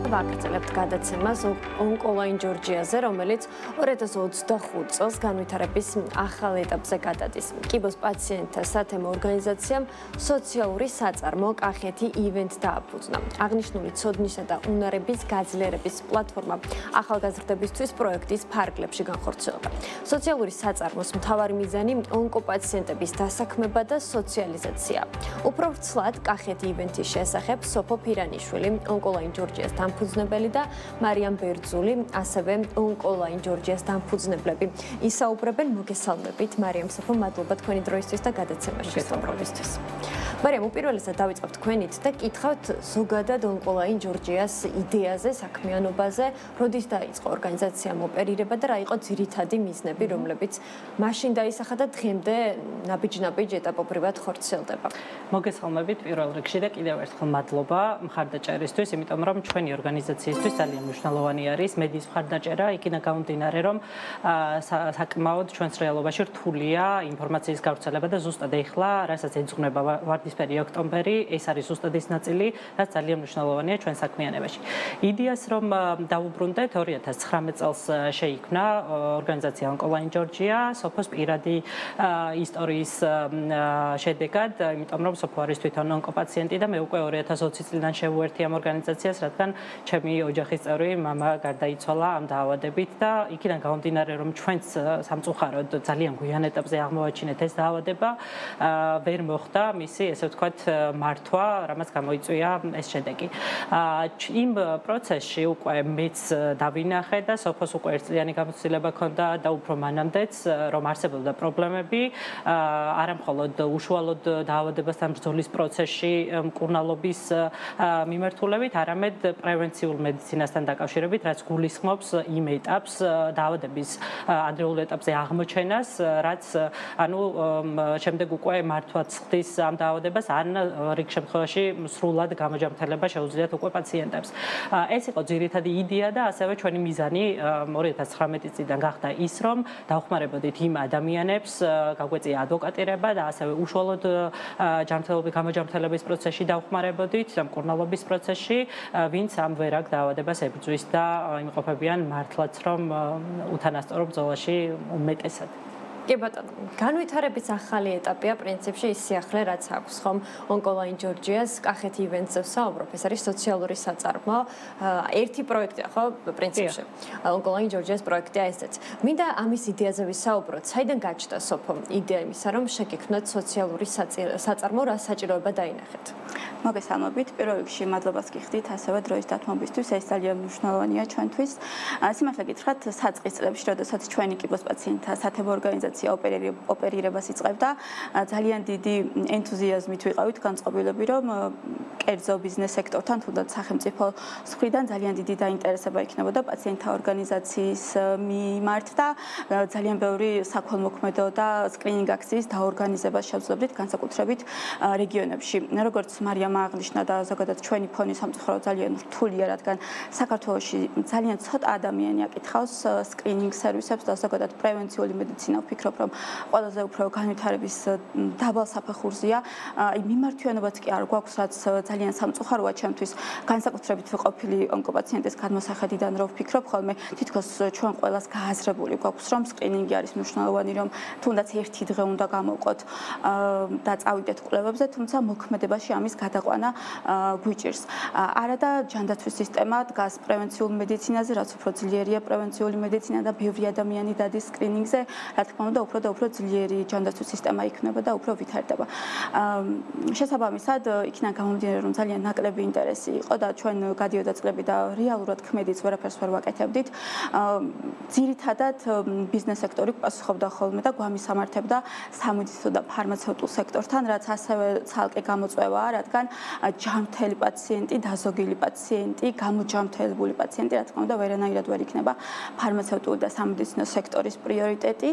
ვაგრძელებთ გადაცემას ონკოლაინ ჯორჯიაზე, რომელიც 2025 წელს განვითარების ახალ ეტაპზე გადადის. კიბოს პაციენტთა სათემო ორგანიზაციამ სოციალური საწარმო კახეთი ივენთ დააფუძნა. აღნიშნული ცოდნისა და უნარების გაძლიერების პლატფორმა ახალგაზრდებისთვის პროექტის ფარგლებში განხორციელდა. სოციალური საწარმოს მთავარი მიზანი ონკოპაციენტების დასაქმება და სოციალიზაცია. უფრო ვრცლად კახეთი ივენთის შესახებ სოფო ფირანიშვილი, ონკოლაინ ჯორჯიას დამფუძნებელი და მარიამ ბერძული, ასევე ონკოლაინ ჯორჯიას დამფუძნებლები ისაუბრებენ. მოგესალმებით, მარიამ, სოფო, მადლობა თქვენი დროისთვის და გადაცემაში სტუმრობისთვის. მარიამ, უპირველესად დავიწყებ თქვენით და კითხავთ ზოგადად ონკოლაინ ჯორჯიას იდეაზე, საქმიანობაზე, როდის დაიწყო ორგანიზაციამ ოპერირება და რა იყო ძირითადი მიზნები, რომლებიც მაშინ დაისახა და დღემდე ნაბიჯ ეტაპობრივად ხორციელდება. მოგესალმებით პირველ რიგში და კიდევ ერთხელ მადლობა მხარდაჭერისთვის, იმიტომ რომ ჩვენი ორგანიზაციისთვის ძალიან მნიშვნელოვანი არის მედიის მხარდაჭერა, იქიდან გამომდინარე, რომ საკმაოდ ჩვენს რეალობაში რთულია ინფორმაციის გავრცელება და ზუსტად ეხლა, რასაც ეძღვნება ვარდისფერი ოქტომბერი, ეს არის ზუსტად ის ნაწილი, რაც ძალიან მნიშვნელოვანია ჩვენ საქმიანობაში. იდეას რომ დავუბრუნდეთ 2019 წელს შეიქმნა ორგანიზაცია ონკოლაინ ჯორჯია, სოფოს პირადი ისტორიის შედეგად, იმიტომ რომ სოფო არის თვითონ ონკოპაციენტი და მე უკვე 2020 წლიდან შევუერთდი ამ ორგანიზაციას, რადგან ჩემი ოჯახის წევრი მამა გარდაიცვალა ამ დაავადებით და იქიდან გამომდინარე, რომ ჩვენც სამწუხაროდ ძალიან გვიან ეტაპზე აღმოვაჩინეთ ეს დაავადება, ვერ მოხდა მისი, ესე ვთქვათ, მართვა, რამაც გამოიწვია ეს შედეგი. იმ პროცესში უკვე მეც დავინახე და სოფოს უკვე ერთწლიანი გამოცდილება ჰქონდა და უფრო მანამდეც, რომ არსებობდა პრობლემები, არა მხოლოდ უშუალოდ დაავადებასთან ბრძოლის პროცესში მკურნალობის მიმართულებით, არამედ პრევენციულ მედიცინასთან დაკავშირებით, რაც გულისხმობს იმ ეტაპს, დაავადების ადრეულ ეტაპზე აღმოჩენას, რაც შემდეგ უკვე მართვაც ხდის ამ დაავადებას, ან რიგ შემთხვევაში სრულად გამოჯამრთელება შეუძლიათ უკვე პაციენტებს. ეს იყო ძირითადი იდეა და ასევე ჩვენი მიზანი 2019 წლიდან გახდა ის, რომ დავხმარებოდით იმ ადამიანებს, გაგვეწია ადვოკატირება და ასევე უშუალოდ გამოჯამრთელების პროცესში დავხმარებოდით, მკურნალობის პროცესში, ვინც ამ ვერაგ დაავადებას ებრძვის და იმყოფებიან მართლაც, რომ უთანასწორო ბრძოლაში უმეტესად. კი ბატონო, განვითარების ახალი ეტაპია პრინციპში ის სიახლე, რაც აქვს ხომ ონკოლაინ ჯორჯიას კახეთი ივენთზე ვსაუბრობ, ეს არის სოციალური საწარმო, ერთი პროექტია, ხო, პრინციპში. ონკოლაინ ჯორჯიას პროექტია ესეც. მინდა ამის იდეაზე ვისაუბროთ, საიდან გაჩნდა სოფო იდეა იმისა, რომ შეგექმნათ სოციალური საწარმო, რა საჭიროება დაინახეთ? მოგესალმებით, პირველ რიგში მადლობას გიხდით ასევე დროის დათმობისთვის, ეს ძალიან მნიშვნელოვანია ჩვენთვის. სიმართლე გითხრათ, საწყის წლებში, როდესაც ჩვენი კიბოს პაციენტთა სათემო ორგანიზაცია ოპერირებას იწყებდა, ძალიან დიდი ენთუზიაზმით ვიყავით განწყობილები, რომ კერძო ბიზნეს სექტორთან, თუნდაც სახელმწიფო მხრიდან ძალიან დიდი დაინტერესება იქნებოდა პაციენტთა ორგანიზაციის მიმართ და ძალიან ბევრი საქველმოქმედო და სკრინინგ აქციის დაორგანიზებას შევძლებდით განსაკუთრებით რეგიონებში. როგორც მარიამ აღნიშნა და ზოგადად ჩვენი ფონი სამწუხაროდ ძალიან რთულია, რადგან საქართველოში ძალიან ცოტა ადამიანი აკითხავს სკრინინგ სერვისებს და ზოგადად პრევენციული მედიცინა ვფიქრობ, რომ ყველაზე უფრო განვითარების დაბალ საფეხურზეა. მიმართვიანობაც კი არ გვაქვს, რაც ძალიან სამწუხაროა ჩემთვის, განსაკუთრებით ყოფილი ონკოპაციენტის გადმოსახედიდან, რომ ვფიქრობ ხოლმე თითქოს ჩვენ ყველას გააზრებული გვაქვს, რომ სკრინინგი არის მნიშვნელოვანი, რომ თუნდაც ერთი დღე უნდა გამოვყოთ და წავიდეთ კვლევებზე, თუმცა მოქმედებაში ამის გადაყვანა გვიჭირს. არადა ჯანდაცვის სისტემა დგას პრევენციულ მედიცინაზე, რაც უფრო ძლიერია პრევენციული მედიცინა და ბევრი ადამიანი დადის სკრინინგზე, რა თქმა უნდა, უფრო და უფრო ძლიერი ჯანდაცვის სისტემა იქნება და უფრო ვითარდება. შესაბამისად, იქიდან გამომდინარე, რომ ძალიან ნაკლები ინტერესი იყო და ჩვენ გადიოდა წლები და რეალურად ქმედიც ვერაფერს ვერ ვაკეთებდით. ძირითადად ბიზნეს სექტორი პასუხობდა ხოლმე და გვამისამართებდა სამედიცინო და ფარმაცევტულ სექტორთან, რაც ასევე ცალკე გამოწვევაა, რადგან ჯანმრთელი პაციენტი, დაზოგილი პაციენტი, გამოჯანმრთელებული პაციენტი, რა თქმა უნდა, ვერანაირად ვერ იქნება ფარმაცევტული და სამედიცინო სექტორის პრიორიტეტი.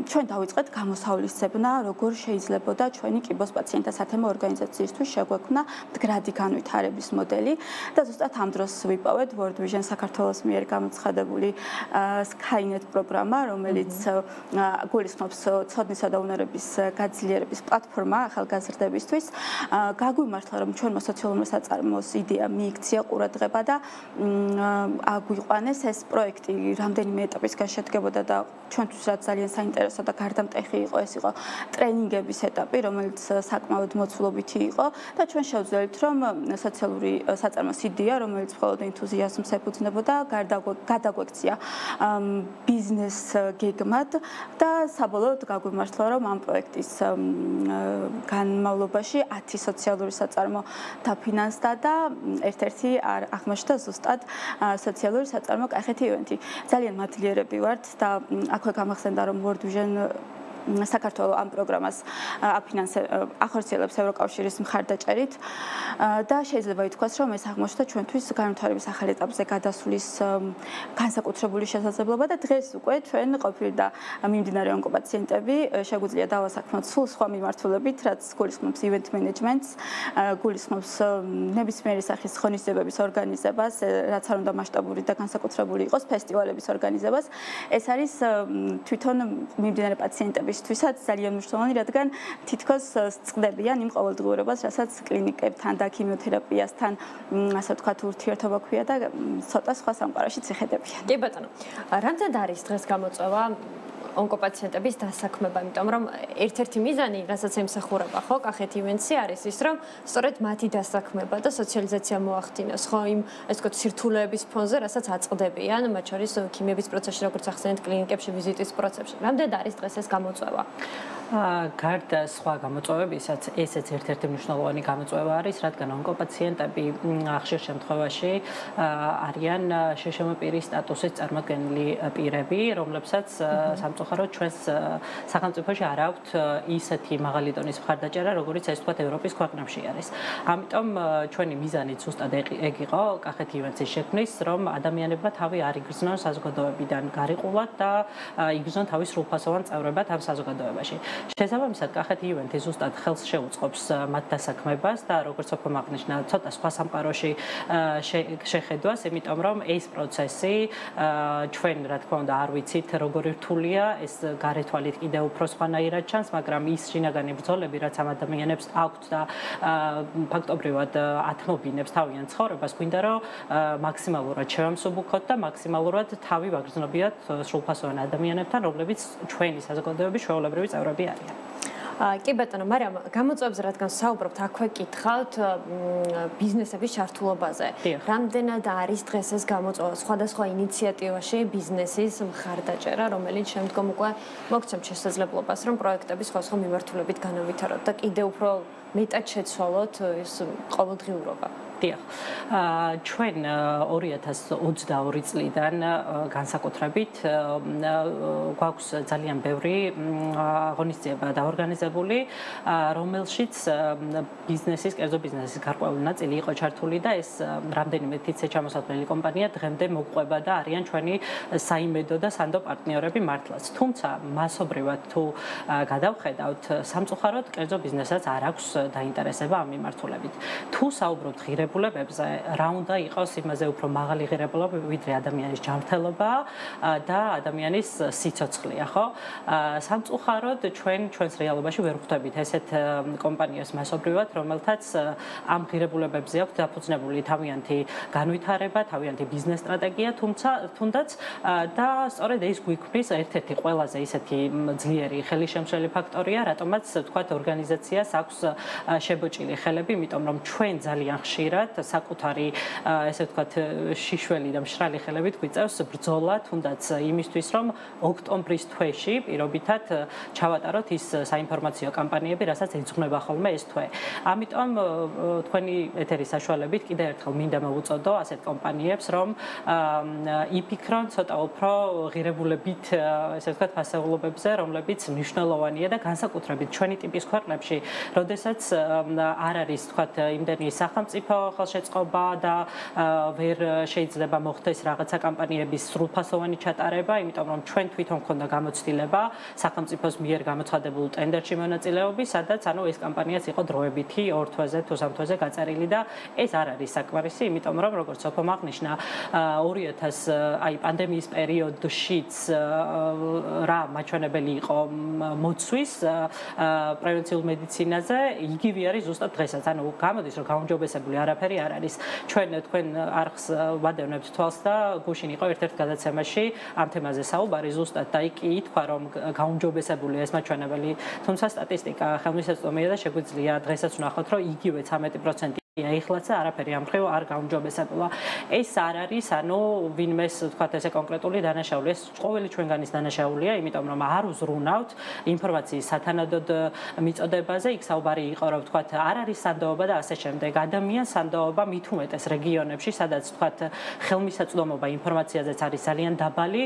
ჩვენ დავიწყეთ გამოსავლისებნა, როგორ შეიძლებოდა ჩვენი კიბოს პაციენტთა სათემო ორგანიზაციისთვის შეგვექმნა მდგრადი განვითარების მოდელი და ზუსტად ამ დროს ვიპოვეთ World Vision საქართველოს მიერ გამოცხადებული Skynet პროგრამა, რომელიც გულისხმობს ცოდნისა და უნარების გაძლიერების პლატფორმა ახალგაზრდებისთვის. გაგვიმართლა, რომ ჩვენმა სოციალურ საწარმოს იდეა მიიქცია ყურადღება და აგვიყვანეს ეს პროექტი რამდენიმე ეტაპისგან შედგებოდა და ჩვენთვის რაც ძალიან საინტერესო და გარდამტეხი იყო, ეს იყო ტრენინგების ეტაპი, რომელიც საკმაოდ მოცულობითი იყო და ჩვენ შევძლებთ, რომ სოციალური საწარმოს იდეა, რომელიც მხოლოდ ენთუზიაზმს ეფუძნებოდა, გადაგვექცია ბიზნეს გეგმად და საბოლოოდ გაგვიმართლა, რომ ამ პროექტის განმავლობაში 10 სოციალური საწარმო დაფინანსდა და ერთ-ერთი აღმოჩნდა ზუსტად სოციალური საწარმო კახეთი ივენთი. ძალიან მადლიერები ვართ და აქვე გამახსენდა, რომ World Vision საქართველოს ამ პროგრამას ახორციელებს ევროკავშირის მხარდაჭერით და შეიძლება ითქვას, რომ ეს აღმოჩნდა ჩვენთვის განვითარების ახალ ეტაპზე გადასვლის განსაკუთრებული შესაძლებლობა და დღეს უკვე ჩვენ ყოფილი და მიმდინარე ონკოპაციენტები შეგვიძლია დავასაქმოთ სულ სხვა მიმართულებით, რაც გულისხმობს ივენთ მენეჯმენტს, გულისხმობს ნებისმიერი სახის ღონისძიებების ორგანიზებას, რაც არ უნდა მასშტაბური და განსაკუთრებული იყოს, ფესტივალების ორგანიზებას. ეს არის თვითონ მიმდინარე პაციენტების თვისაც ძალიან მნიშვნელოვანი, რადგან თითქოს წყდებიან იმ ყოველდღიურობას, რასაც კლინიკებთან და ქიმიოთერაპიასთან, ასე ვთქვათ, ურთიერთობა ქვია და ცოტა სხვა სამყაროში ციხედებიან. კი ბატონო, რამდენად არის დღეს გამოწვევა ონკოპაციენტების დასაქმება, იმიტომ რომ ერთ-ერთი მიზანი, რასაც ემსახურება ხო, კახეთი ივენთსი არის ის, რომ სწორედ მათი დასაქმება და სოციალიზაცია მოახდინოს, ხო, იმ ასე ვთქვათ, სირთულეების ფონზე, რასაც აწყდებიან, მათ შორის ქიმიების პროცესში, როგორც ახსენეთ, კლინიკებში, ვიზიტის პროცესში. რამდენად არის დღეს ეს გამოწვევა? გარდა სხვა გამოწვევებისაც, ესეც ერთ-ერთი მნიშვნელოვანი გამოწვევა არის, რადგან ონკოპაციენტები ხშირ შემთხვევაში არიან შეშმ პირის სტატუსით წარმოდგენილი პირები, რომლებსაც სამწუხაროდ ჩვენს სახელმწიფოში არ აქვთ ისეთი მაღალი დონის მხარდაჭერა, როგორიც ეს თქვათ ევროპის ქვეყნებში არის. ამიტომ ჩვენი მიზანიც ზუსტად ეგ იყო კახეთი ივენთსის შექმნის, რომ ადამიანებმა თავი არ იგრძნონ საზოგადოებიდან გარიყულად და იგრძნონ თავის სრულფასოვან წევრებად ამ საზოგადოებაში. შესაბამისად, კახეთი ივენთი ზუსტად ხელს შეუწყობს მათ დასაქმებას და როგორც უფრო აღნიშნა, ცოტა სხვა სამყაროში შეხედვას, იმიტომ რომ ეს პროცესი ჩვენ რა თქმა უნდა არ ვიცით როგორი რთულია, ეს გარეთვალით კიდევ უფრო სხვანაირად ჩანს, მაგრამ ის შინაგანი ბრძოლები, რაც ამ ადამიანებს აქვთ და ფაქტობრივად ათმობინებს თავიანთ ცხოვრებას, გვინდა რომ მაქსიმალურად შევამსუბუქოთ და მაქსიმალურად თავი ვაგრძნობიათ სრულფასოვან ადამიანებთან, რომლებიც ჩვენი საზოგადოების ჩვეულებრივი წევრები არიან. კი ბატონო, მაგრამ გამოწვევებზე რადგან საუბრობთ, აქვე კითხავთ ბიზნესების ჩართულობაზე. რამდენად არის დღეს ეს გამოწვევა სხვადასხვა ინიციატივაში ბიზნესის მხარდაჭერა, რომელიც შემდგომ უკვე მოგცემთ შესაძლებლობას, რომ პროექტები სხვადასხვა მიმართულებით განავითაროთ და კიდევ უფრო მეტად შეცვალოთ ეს ყოველდღიურობა. დიახ. ჩვენ 2022 წლიდან განსაკუთრებით გვაქვს ძალიან ბევრი ღონისძიება დაორგანიზებული, რომელშიც ბიზნესის, კერძო ბიზნესის გარკვეული ნაწილი იყო ჩართული და ეს რამდენიმე თითზე ჩამოსათვლელი კომპანია დღემდე მოყვება და არიან ჩვენი საიმედო და სანდო პარტნიორები მართლაც. თუმცა მასობრივად თუ გადავხედავთ, სამწუხაროდ კერძო ბიზნესაც არ აქვს დაინტერესება ამ მიმართულებით. თუ საუბრობთ ღირებულებებზე, რა უნდა იყოს იმაზე უფრო მაღალი ღირებულება, ვიდრე ადამიანის ჯანმრთელობა და ადამიანის სიცოცხლეა, ხო? სამწუხაროდ ჩვენს რეალობაში ვერ ხვდებით ესეთ კომპანიას მასობრივად, რომელთაც ამ ღირებულებებზე აქვს დაფუძნებული თავიანთი განვითარება, თავიანთი ბიზნეს სტრატეგია, თუნდაც და სწორედ ეს გვიქმნის ერთ-ერთი ყველაზე ისეთი ძლიერი ხელისშემშელი ფაქტორია, რატომაც თქვათ ორგანიზაციას აქვს შებოჭილი ხელები, იმიტომ რომ ჩვენ ძალიან ხშირად საკუთარი ესე ვთქვათ შიშველი და მშრალი ხელებით გვიწევს ბრძოლა თუნდაც იმისთვის რომ ოქტომბრის თვეში პირობითად ჩავატაროთ ის საინფორმაციო კამპანიები, რასაც ეძღვნება ხოლმე ეს თვე. ამიტომ თქვენი ეთერის საშუალებით კიდევ ერთხელ მინდა მოვუწოდო ასეთ კომპანიებს, რომ იფიქრონ ცოტა უფრო ღირებულებით ესე ვთქვათ ფასეულობებზე, რომლებიც მნიშვნელოვანია და განსაკუთრებით ჩვენი ტიპის ქვეყნებში, როდესაც არ არის ვთქვათ იმდენი სახელმწიფო ხელშეწყობა და ვერ შეიძლება მოხდეს რაღაცა კამპანიების სრულფასოვანი ჩატარება, იმიტომ რომ ჩვენ თვითონ გქონდა გამოცდილება სახელმწიფოს მიერ გამოცხადებულ ტენდერში მონაწილეობის, სადაც ეს კამპანიაც იყო დროებითი 2 თვეზე თუ 3 თვეზე გაწერილი და ეს არ არის საკმარისი, იმიტომ რომ როგორც სოფომ აღნიშნა 2000 პანდემიის პერიოდშიც რა მაჩვენებელი იყო მოცვის პრევენციულ მედიცინაზე, იგივე არის ზუსტად დღესაც. ანუ გამოდის რომ გაუმჯობესებული არაფერი არ არის. ჩვენ თქვენ არხს ვადევნებთ თვალს და გუშინ იყო ერთ-ერთ გადაცემაში ამ თემაზე საუბარი ზუსტად და იქ ითქვა რომ გაუმჯობესებულია ეს მაჩვენებელი, თუმცა სტატისტიკა ხელმისაწვდომია და შეგვიძლია დღესაც ვნახოთ რომ იგივე 13% ეხლაც არაფერი ამ მხრივ არ გაუმჯობესებულა. ეს არ არის, ანუ ვინმეს თქვათ ესე კონკრეტული დანაშაული, ეს ყოველი ჩვენგანის დანაშაულია, იმიტომ რომ არ უზრუნავთ ინფორმაციის სათანადოდ მიწოდებაზე, იქ საუბარი იყო რომ თქვათ არ არის სანდოობა და ასე შემდეგ. ადამიანს სანდოობა მით უმეტეს რეგიონებში, სადაც თქვათ ხელმისაწვდომობა ინფორმაციაზეც არის ძალიან დაბალი,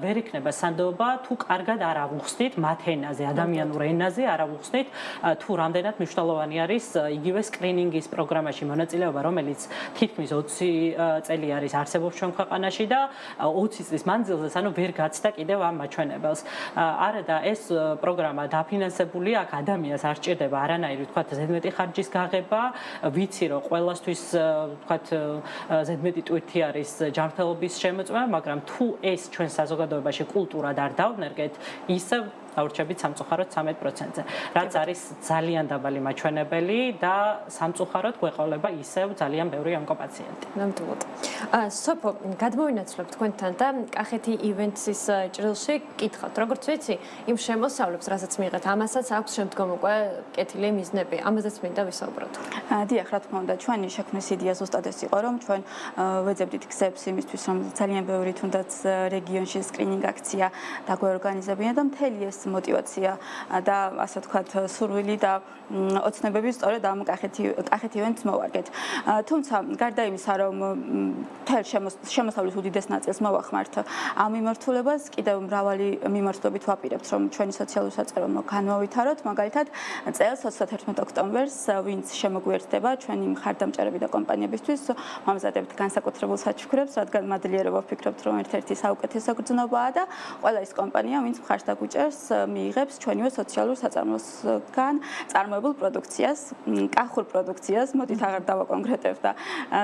ვერ იქნება სანდოობა თუ კარგად არ ავუხსნით მათ ენაზე, ადამიანურ ენაზე არ ავუხსნით თუ რამდენად მნიშვნელოვანი არის იგივე სკრინინგის პროგრამა მონაწილეობა, რომელიც თითქმის 20 წელი არის არსებობს ჩვენ ქვეყანაში და 20 წლის მანძილზე, ანუ ვერ გაცდა კიდევ ამ მაჩვენებელს. არა და ეს პროგრამა დაფინანსებულია, აქ ადამიანს არ სჭირდება არანაირი, თქვათ, ზედმეტი ხარჯის გაღება, ვიცი რომ ყველასთვის, თქვათ, ზედმეტი ტვირთი არის ჯანმრთელობის შემოწმება, მაგრამ თუ ეს ჩვენ საზოგადოებაში კულტურად არ დავნერგეთ, ისევ დავრჩებით სამწუხაროდ 13%-ზე, რაც არის ძალიან დაბალი მაჩვენებელი და სამწუხაროდ გვეყოლება ისევ ძალიან ბევრი ონკოპაციენტი. ნამდვილად. სოფო, გადმოვინაცვლებთ თქვენთან და კახეთი ივენთსის ჭრილში გკითხავთ, როგორც ვიცი, იმ შემოსავლებს, რასაც მიიღეთ, ამასაც აქვს შემდგომ უკვე კეთილი მიზნები. ამაზეც მინდა ვისაუბროთ. დიახ, რა თქმა უნდა, ჩვენი შექმნის იდეა ზუსტად ეს იყო, რომ ჩვენ ვეძებდით გზებს იმისთვის, რომ ძალიან ბევრი თუნდაც რეგიონში სკრინინგ აქცია დაგვეორგანიზებინა და მთელი ეს мотивация და ასე ვთქვათ სურვილი და ოცნებები სწორედ ამ კახეთი ივენთს მოვარგეთ. თუმცა გარდა იმისა, რომ მთელ შემოსავლის უდიდეს ნაწილს მოვახმართ ამ მიმართულებას, კიდევ მრავალი მიმართულებით ვაპირებთ, რომ ჩვენი სოციალური საწარმო განმოვითაროთ. მაგალითად, წელს 31 ოქტომბერს, ვინც შემოგვიერთდება ჩვენი მხარდამჭერები და კომპანიებისთვის, ვამზადებთ განსაკუთრებულ საჩუქრებს, რადგან მადლიერება ვფიქრობთ, რომ ერთ-ერთი საუკეთესო გრძნობაა და ყველა ის კომპანია, ვინც მხარს დაგვიჭერს, მიიღებს ჩვენივე სოციალურ საწარმოსგან წარმოებულ პროდუქციას, კახურ პროდუქციას, მოდით აღარ დავაკონკრეტებ და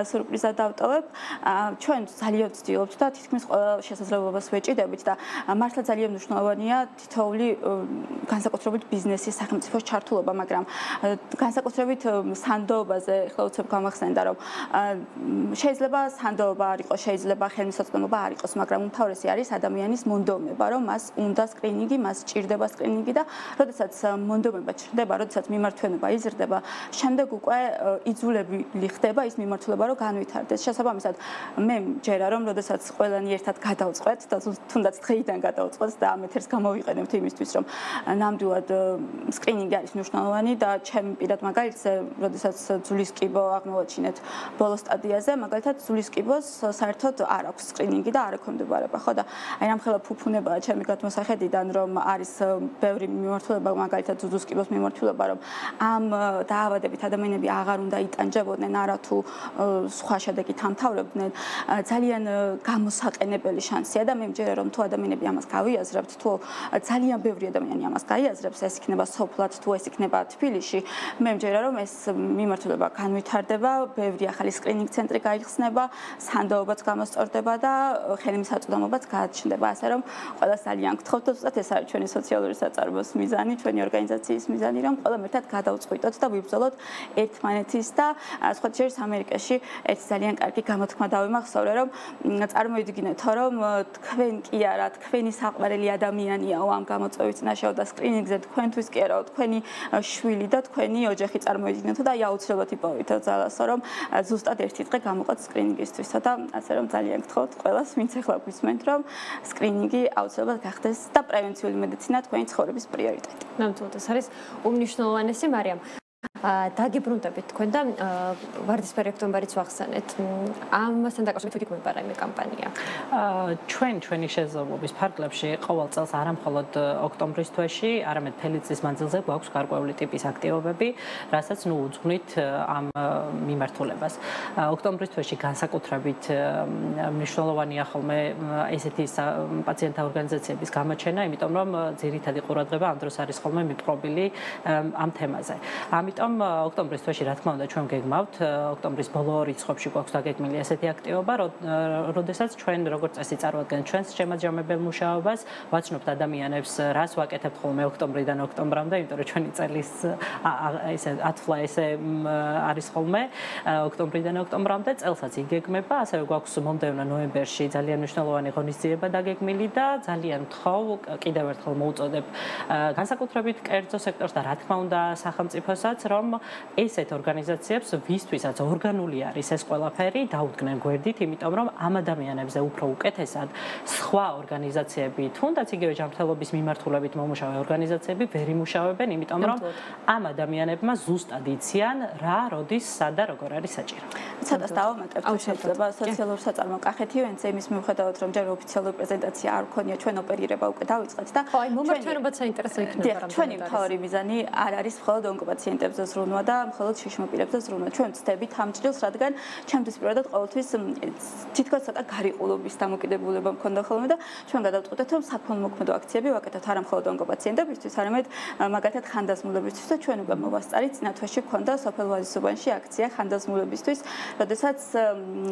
სურპრიზად დავტოვებ. ჩვენ ძალიან ვცდილობთ და თითქმის ყველა შესაძლებლობას ვეჭიდებით და მართლა ძალიან მნიშვნელოვანია თითოეული განსაკუთრებით ბიზნესის სახელმწიფოს ჩართულობა, მაგრამ განსაკუთრებით სანდოობაზე ახლა უცებ გამახსენდა, რომ შეიძლება სანდოობა არ იყოს, შეიძლება ხელმისაწვდომობა არ იყოს, მაგრამ უმთავრესი არის ადამიანის მონდომება, რომ მას უნდა სკრინინგი, მას ჭირდება სკრინინგი და როდესაც მონდომება ჭირდება, როდესაც მიმართვენება იზრდება, შემდეგ უკვე იძულებული ხდება ის მიმართულება, რომ განვითარდეს. შესაბამისად, მე მჯერა, რომ როდესაც ყველანი ერთად გადავწყვეტ და თუნდაც დღეიდან გადავწყვეტ და ამ ეთერს გამოვიყენებთ იმისთვის, რომ ნამდვილად სკრინინგი არის მნიშვნელოვანი და ჩემ პირად მაგალითზე, როდესაც ძვლის კიბო აღმოვაჩინეთ ბოლო სტადიაზე, მაგალითად ძვლის კიბოს საერთოდ არ აქვს სკრინინგი და არ ექვემდებარება, ხო და აი რამხელა ფუფუნებაა ჩემი გადმოსახედიდან, რომ არის ბევრი მიმართულება, მაგალითად ძუძუს კიბოს მიმართულება, რომ ამ დაავადებით ადამიანები აღარ უნდა იტანჯებოდნენ, არა თუ სხვა შედეგით ამთავრებდნენ, ძალიან გამოსაყენებელი შანსია და მე მჯერა, რომ თუ ადამიანები ამას გავიაზრებთ, თუ ძალიან ბევრი ადამიანი ამას გაიაზრებს, ეს იქნება სოფლად, თუ ეს იქნება თბილისში, მე მჯერა, რომ ეს მიმართულება განვითარდება, ბევრი ახალი სკრინინგ ცენტრი გაიხსნება, სანდოობაც გამოსწორდება და ხელმისაწვდომობაც გააჩნდება, ასე რომ ყველას ძალიან გთხოვთ და ზუსტად ეს არის ჩვენი სოციალური საწარმოს მიზანი, ჩვენი ორგანიზაციის მიზანი, რომ ყველამ ერთად გადავწყვიტოთ და ვიბრძოლოთ ერთმანეთის და სხვა შორის ამერიკაში ერთ ძალიან კარგი გამოთქმა დავიმახსოვრე, რომ წარმოიდგინეთ, რომ თქვენ კი არა, თქვენი საყვარელი ადამიანიაო ამ გამოწვევის წინაშეო და სკრინინგზე თქვენთვის კი არაო, თქვენი შვილი და თქვენი ოჯახი წარმოიდგინეთო და აუცილებლად იპოვეთო ძალასო, რომ ზუსტად ერთი დღე გამოყოთ სკრინინგისთვისო და ასე რომ ძალიან გთხოვთ ყველას, ვინც ახლა გვისმენთ, რომ სკრინინგი აუცილებლად გახდეს და პრევენციული მედიცინა თქვენი ცხოვრების პრიორიტეტი. ნამდვილად ეს არის უმნიშვნელოვანესი, მარიამ. დაგიბრუნდებით თქვენ და ვარდისფერი ოქტომბერიც ვახსენეთ. ამასთან დაკავშირებით ვიგმება რაიმე კამპანია. ჩვენი შესაძლებლობის ფარგლებში ყოველ წელს არა მხოლოდ ოქტომბრის თვეში, არამედ მთელი წლის მანძილზე გვაქვს გარკვეული ტიპის აქტივობები, რასაც უძღვნით ამ მიმართულებას. ოქტომბრის თვეში განსაკუთრებით მნიშვნელოვანია ხოლმე ესეთი პაციენტთა ორგანიზაციების გამოჩენა, იმიტომ რომ ძირითადი ყურადღება ამ დროს არის ხოლმე მიპყრობილი ამ თემაზე. ამიტომ ოქტომბრის თვეში რა თქმა უნდა ჩვენ გეგმავთ ოქტომბრის ბოლო რიცხვებში გვაქვს დაგეგმილი ესეთი აქტივობა, როდესაც ჩვენ როგორც წესი წარვადგენთ ჩვენს შემაჯამებელ მუშაობას, ვაცნობთ ადამიანებს რას ვაკეთებთ ხოლმე ოქტომბრიდან ოქტომბრამდე, იმიტომ რომ ჩვენი წელის ესე ათვლა ესე არის ხოლმე ოქტომბრიდან ოქტომბრამდე, წელსაც იგეგმება, ასევე გვაქვს მომდევნო ნოემბერში ძალიან მნიშვნელოვანი ღონისძიება დაგეგმილი და ძალიან ვთხოვ კიდევ ერთხელ მოუწოდებ განსაკუთრებით კერძო სექტორს და რა თქმა უნდა სახელმწიფოსაც, რომ ესეთ ორგანიზაციებს, ვისთვისაც ორგანული არის ეს ყველაფერი, დაუდგნენ გვერდით, იმიტომ რომ ამ ადამიანებზე უფრო უკეთესად სხვა ორგანიზაციები, თუნდაც იგივე ჯანმრთელობის მიმართულებით მომუშავე ორგანიზაციები ვერ იმუშავებენ, იმიტომ რომ ამ ადამიანებმა ზუსტად იციან რა, როდის, სად და როგორ არის საჭირო. ცოტას დავამატებ, თუ შეიძლება სოციალურ საწარმო კახეთი ევენთზე იმის მიუხედავად, რომ ჯერ ოფიციალური პრეზენტაცია არ ქონია, ჩვენ ოპერირება უკვე დავიწყეთ და ხო, აი მომართვენობაც საინტერესო იქნება რამე. ჩვენი მთავარი მიზანი არ არის მხოლოდ ონკოპაციენტებზე ზრუნვა და მხოლოდ შიშმოპირებზე ზრუნვა. ჩვენ ვწდებით ამ ჭრილს, რადგან ჩემთვის პირადად ყოველთვის თითქოს ცოტა გარიყულობის დამოკიდებულება მქონდა ხოლმე და ჩვენ გადავწყვეტეთ, რომ საქველმოქმედო აქციები ვაკეთებთ არა მხოლოდ ონკოპაციენტებისთვის, არამედ მაგალითად ხანდაზმულებისთვის და ჩვენ უკვე მოვასწარით წინა თვეში ქონდა სოფელ ვაზისუბანში აქცია ხანდაზმულებისთვის, როდესაც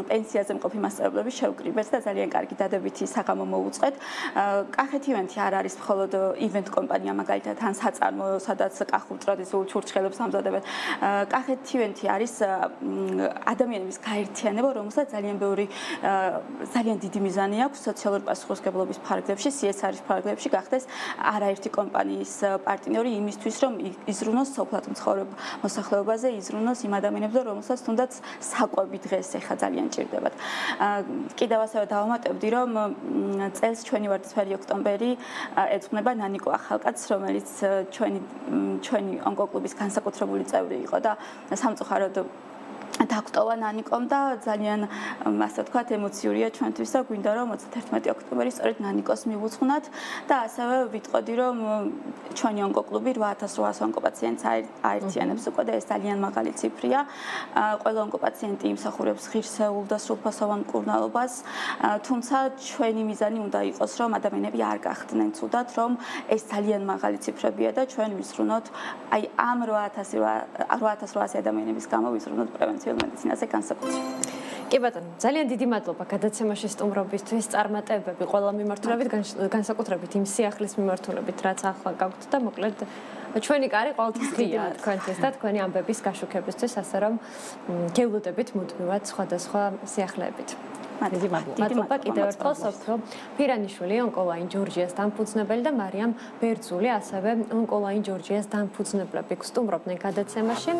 პენსიაზე მყოფი მასწავლებლები შევკრიბეთ და ძალიან კარგი დადებითი საღამო მოუწყეთ. კახეთი ივენთი არ არის მხოლოდ ივენთ კომპანია, მაგალითად ან საწარმო, სადაც კახურ ტრადიციულ ჩურჩხელებს ამზადებენ. კახეთი ივენთი არის ადამიანების გაერთიანება, რომელსაც ძალიან დიდი მიზანი აქვს სოციალური პასუხისმგებლობის ფარგლებში, CSR-ის ფარგლებში გახდეს არაერთი კომპანიის პარტნიორი იმისთვის, რომ იზრუნოს სოფლად მცხოვრებ მოსახლეობაზე, იზრუნოს იმ ადამიანებზე, რომელსაც თუნდაც საკვები დღეს ეხა ძალიან ჭირდებათ. კიდევ ასევე დავამატებდი, რომ წელს ჩვენი ვარდისფერი ოქტომბერი ეძღვნება ნანიკო ახალკაცს, რომელიც ჩვენი ონკოკლუბის განსაკუთრებული წევრი იყო და სამწუხაროდ დაგვტოვა ნანიკომ და ძალიან ასე ვთქვათ ემოციურია ჩვენთვის და გვინდა რომ 31 ოქტომბერი სწორედ ნანიკოს მივუძღვნათ და ასევე ვიტყოდი რომ ჩვენი ონკოკლუბი 8800 ონკოპაციენტს აერთიანებს უკვე და ეს ძალიან მაღალი ციფრია. ყველა ონკოპაციენტი იმსახურებს ღირსეულ და სრულფასოვან მკურნალობას, თუმცა ჩვენი მიზანი უნდა იყოს რომ ადამიანები არ გახდნენ ცუდად, რომ ეს ძალიან მაღალი ციფრებია და ჩვენ ვიზრუნოთ აი ამ 8800 ადამიანების გამო ვიზრუნოთ პრევენციულ მედიცინაზე განსაკუთრებით. კი ბატონო, ძალიან დიდი მადლობა გადაცემაში სტუმრობისთვის, წარმატებები ყველა მიმართულებით, განსაკუთრებით იმ სიახლის მიმართულებით, რაც ახლა გაქვთ და მოკლედ ჩვენი კარი ყოველთვის ღია თქვენთვის და თქვენი ამბების გაშუქებისთვის, ასე რომ გევლოდებით მუდმივად სხვადასხვა სიახლეებით. დიდი მადლობა კიდევ ერთხელ სოფრო ფირანიშვილი, ონკოლაინ ჯორჯიას დამფუძნებელი და მარიამ ბერძული, ასევე ონკოლაინ ჯორჯიას დამფუძნებლები გსტუმრობდნენ გადაცემაში.